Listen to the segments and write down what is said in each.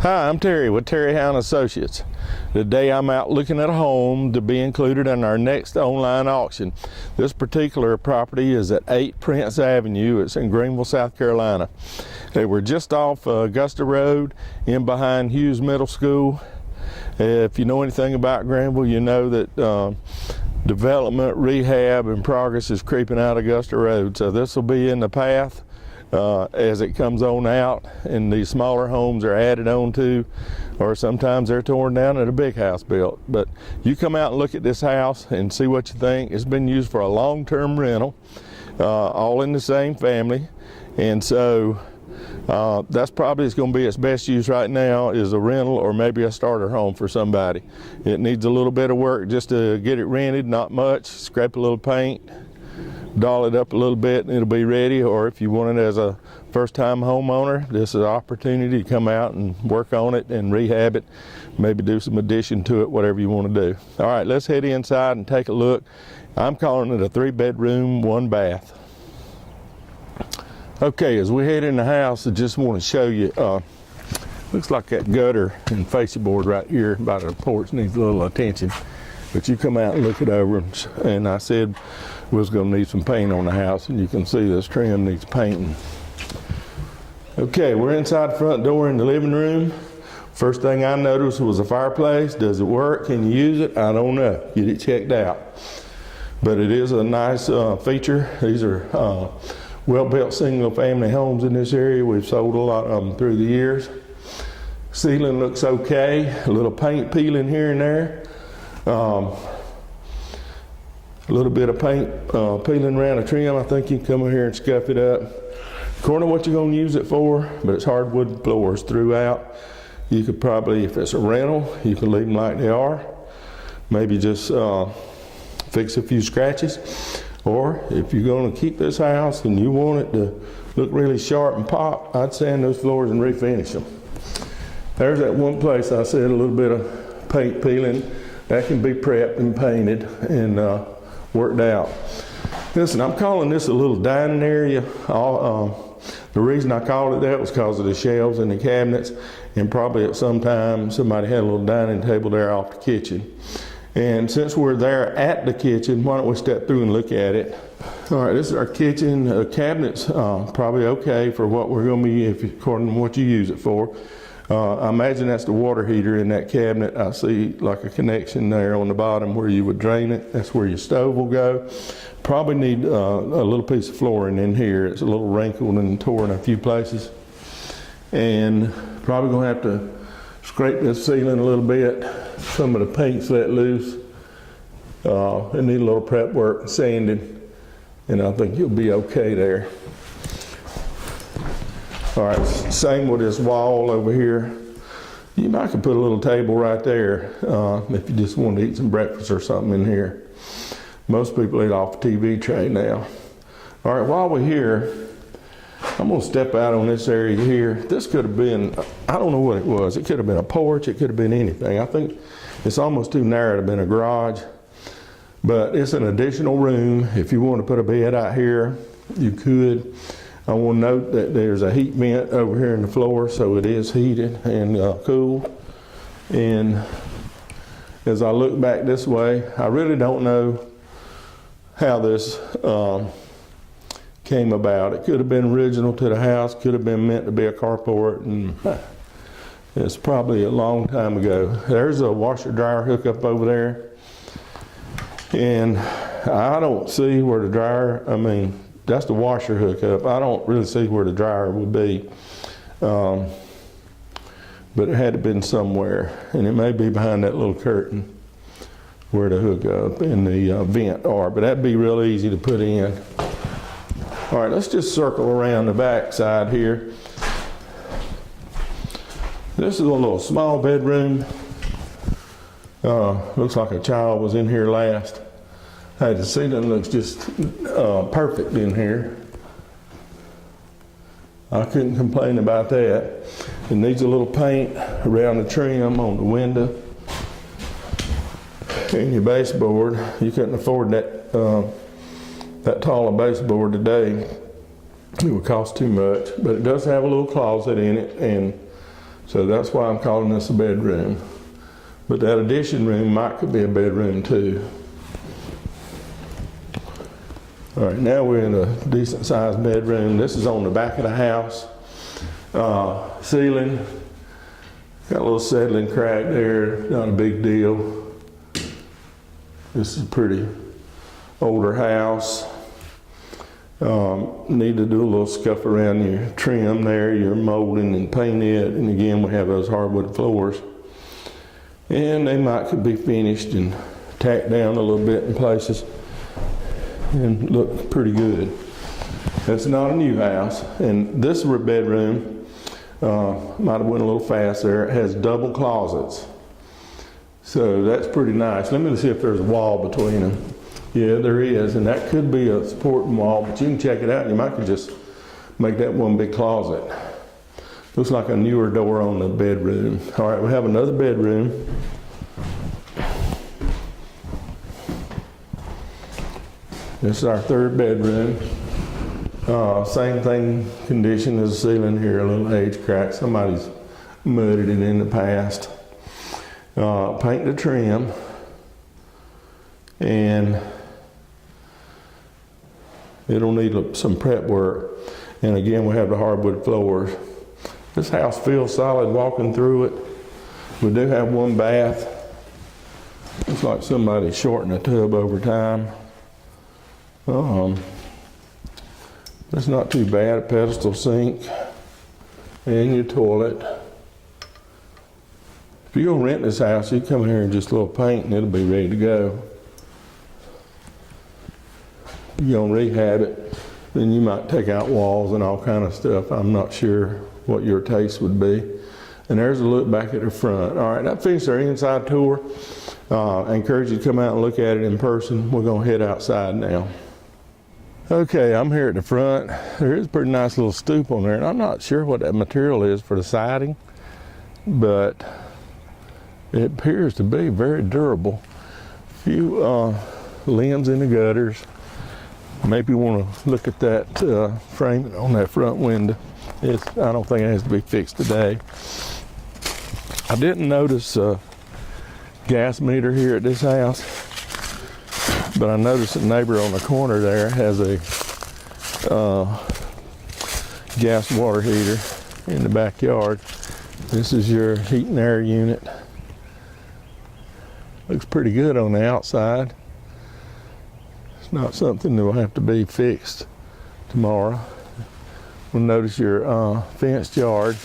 Hi, I'm Terry with Terry Hound Associates. Today I'm out looking at a home to be included in our next online auction. This particular property is at 8 Prince Avenue. It's in Greenville, South Carolina. We're just off Augusta Road in behind Hughes Middle School. If you know anything about Greenville, you know that development, rehab, and progress is creeping out Augusta Road. So this will be in the path as it comes on out, and these smaller homes are added on to, or sometimes they're torn down and a big house built. But you come out and look at this house and see what you think. It's been used for a long-term rental, all in the same family, and so that's probably going to be its best use right now, is a rental or maybe a starter home for somebody. It needs a little bit of work just to get it rented, not much. Scrape a little paint, doll it up a little bit, and it'll be ready. Or if you want it as a first-time homeowner, this is an opportunity to come out and work on it and rehab it, maybe do some addition to it, whatever you want to do. All right, let's head inside and take a look. I'm calling it a 3-bedroom, 1 bath. Okay, as we head in the house, I just want to show you, looks like that gutter and fascia board right here by the porch needs a little attention. But you come out and look it over, and I said we was going to need some paint on the house, and you can see this trim needs painting. Okay, we're inside the front door in the living room. First thing I noticed was a fireplace. Does it work? Can you use it? I don't know. Get it checked out. But it is a nice feature. These are well-built single-family homes in this area. We've sold a lot of them through the years. Ceiling looks okay. A little paint peeling here and there. A little bit of paint peeling around a trim. I think you can come in here and scuff it up. According to what you're going to use it for, but it's hardwood floors throughout. You could probably, if it's a rental, you can leave them like they are. Maybe just fix a few scratches. Or if you're going to keep this house and you want it to look really sharp and pop, I'd sand those floors and refinish them. There's that one place I said a little bit of paint peeling. That can be prepped and painted and worked out. Listen, I'm calling this a little dining area. The reason I called it that was because of the shelves and the cabinets, and probably at some time somebody had a little dining table there off the kitchen. And since we're there at the kitchen, why don't we step through and look at it. All right, this is our kitchen. Cabinets probably okay for what we're going to be, according to what you use it for. I imagine that's the water heater in that cabinet. I see like a connection there on the bottom where you would drain it. That's where your stove will go. Probably need a little piece of flooring in here. It's a little wrinkled and torn in a few places. And probably going to have to scrape this ceiling a little bit. Some of the paint's let loose. It need a little prep work and sanding. And I think you'll be okay there. All right, same with this wall over here. You might could put a little table right there if you just want to eat some breakfast or something in here. Most people eat off a TV tray now. All right, while we're here, I'm gonna step out on this area here. This could have been, I don't know what it was. It could have been a porch, it could have been anything. I think it's almost too narrow to have been a garage, but it's an additional room. If you want to put a bed out here, you could. I want to note that there's a heat vent over here in the floor, so it is heated and cool. And as I look back this way, I really don't know how this came about. It could have been original to the house, could have been meant to be a carport, and it's probably a long time ago. There's a washer dryer hookup over there, and I don't see where the dryer, that's the washer hookup. I don't really see where the dryer would be. But it had to have been somewhere. And it may be behind that little curtain where the hookup and the vent are. But that'd be real easy to put in. All right, let's just circle around the back side here. This is a little small bedroom. Looks like a child was in here last. Hey, the ceiling looks just perfect in here. I couldn't complain about that. It needs a little paint around the trim on the window and your baseboard. You couldn't afford that tall a baseboard today. It would cost too much, but it does have a little closet in it and So that's why I'm calling this a bedroom. But that addition room could be a bedroom too. All right, now we're in a decent sized bedroom. This is on the back of the house. Ceiling, got a little settling crack there, not a big deal. This is a pretty older house. Need to do a little scuff around your trim there, your molding and paint it. And again, we have those hardwood floors. And they could be finished and tacked down a little bit in places and look pretty good. It's not a new house. And this bedroom, might have went a little fast there. It has double closets. So that's pretty nice. Let me see if there's a wall between them. Yeah, there is, and that could be a supporting wall, but you can check it out and you might could just make that one big closet. Looks like a newer door on the bedroom. All right, we have another bedroom. This is our third bedroom. Same thing, condition as the ceiling here, a little age crack. Somebody's mudded it in the past. Paint the trim. And it'll need some prep work. And again, we have the hardwood floors. This house feels solid walking through it. We do have one bath. Looks like somebody shortened the tub over time. That's not too bad. A pedestal sink and your toilet. If you're gonna rent this house, you come here and just a little paint and it'll be ready to go. If you're gonna rehab it, then you might take out walls and all kind of stuff. I'm not sure what your taste would be. And there's a look back at the front. All right, that finished our inside tour. I encourage you to come out and look at it in person. We're gonna head outside now. Okay, I'm here at the front. There is a pretty nice little stoop on there, and I'm not sure what that material is for the siding, but it appears to be very durable. A few limbs in the gutters. Maybe you want to look at that frame on that front window. I don't think it has to be fixed today. I didn't notice a gas meter here at this house, but I noticed the neighbor on the corner there has a gas water heater in the backyard. This is your heat and air unit. Looks pretty good on the outside. It's not something that will have to be fixed tomorrow. We'll notice your fenced yard,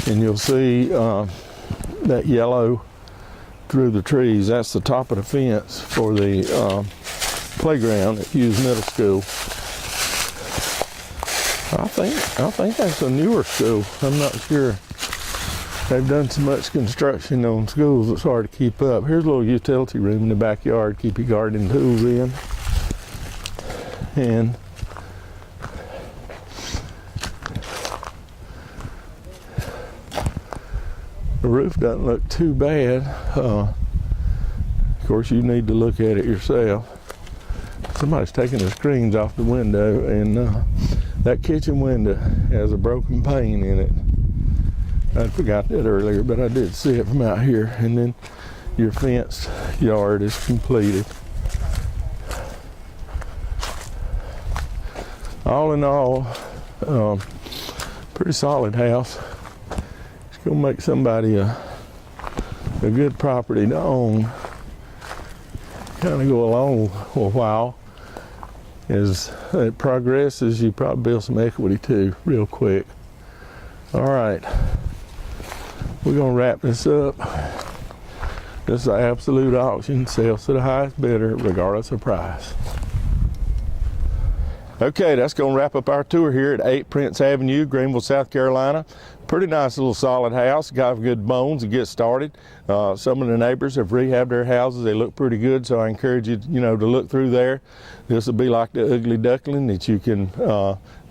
and you'll see that yellow through the trees. That's the top of the fence for the playground at Hughes Middle School. I think that's a newer school. I'm not sure. They've done so much construction on schools, it's hard to keep up. Here's a little utility room in the backyard, keep your gardening tools in. And the roof doesn't look too bad. Of course, you need to look at it yourself. Somebody's taking the screens off the window, and that kitchen window has a broken pane in it. I forgot that earlier, but I did see it from out here. And then your fenced yard is completed. All in all, pretty solid house. It's gonna make somebody a good property to own. Kind of go along for a while. As it progresses, you probably build some equity too, real quick. All right. We're gonna wrap this up. This is an absolute auction, sales to the highest bidder, regardless of price. Okay, that's gonna wrap up our tour here at 8 Prince Avenue, Greenville, South Carolina. Pretty nice little solid house, got good bones to get started. Some of the neighbors have rehabbed their houses. They look pretty good, so I encourage you, to look through there. This will be like the ugly duckling that you can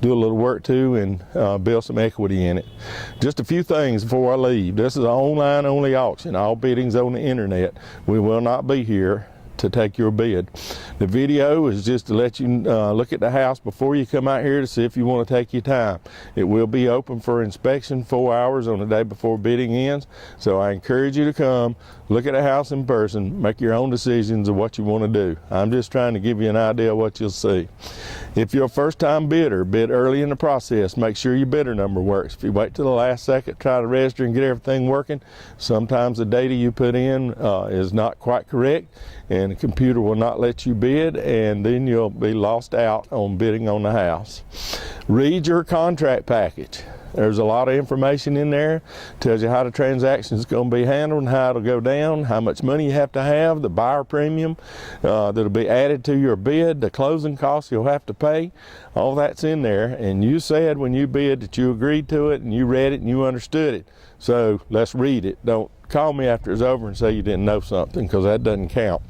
do a little work to and build some equity in it. Just a few things before I leave. This is an online only auction. All biddings on the internet. We will not be here to take your bid. The video is just to let you look at the house before you come out here to see if you want to take your time. It will be open for inspection 4 hours on the day before bidding ends, so I encourage you to come, look at the house in person, make your own decisions of what you want to do. I'm just trying to give you an idea of what you'll see. If you're a first-time bidder, bid early in the process. Make sure your bidder number works. If you wait till the last second, try to register and get everything working, sometimes the data you put in is not quite correct, and the computer will not let you bid, and then you'll be lost out on bidding on the house. Read your contract package. There's a lot of information in there. Tells you how the transaction is going to be handled and how it'll go down, how much money you have to have, the buyer premium that'll be added to your bid, the closing costs you'll have to pay. All that's in there, and you said when you bid that you agreed to it and you read it and you understood it. So let's read it. Don't call me after it's over and say you didn't know something, because that doesn't count.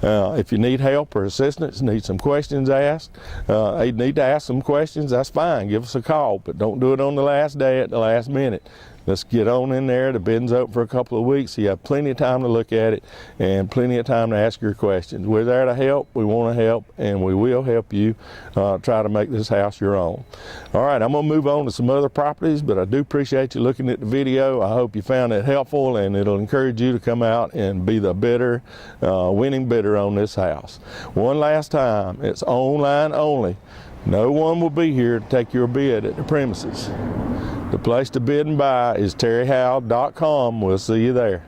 If you need help or assistance, need some questions asked, you need to ask some questions, that's fine. Give us a call, but don't do it on the last day at the last minute. Let's get on in there. The bidding's open for a couple of weeks, so you have plenty of time to look at it and plenty of time to ask your questions. We're there to help. We want to help, and we will help you try to make this house your own. All right, I'm going to move on to some other properties, but I do appreciate you looking at the video. I hope you found it helpful, and it'll encourage you to come out and be the bidder, winning bidder on this house. One last time, it's online only. No one will be here to take your bid at the premises. The place to bid and buy is terryhowe.com. We'll see you there.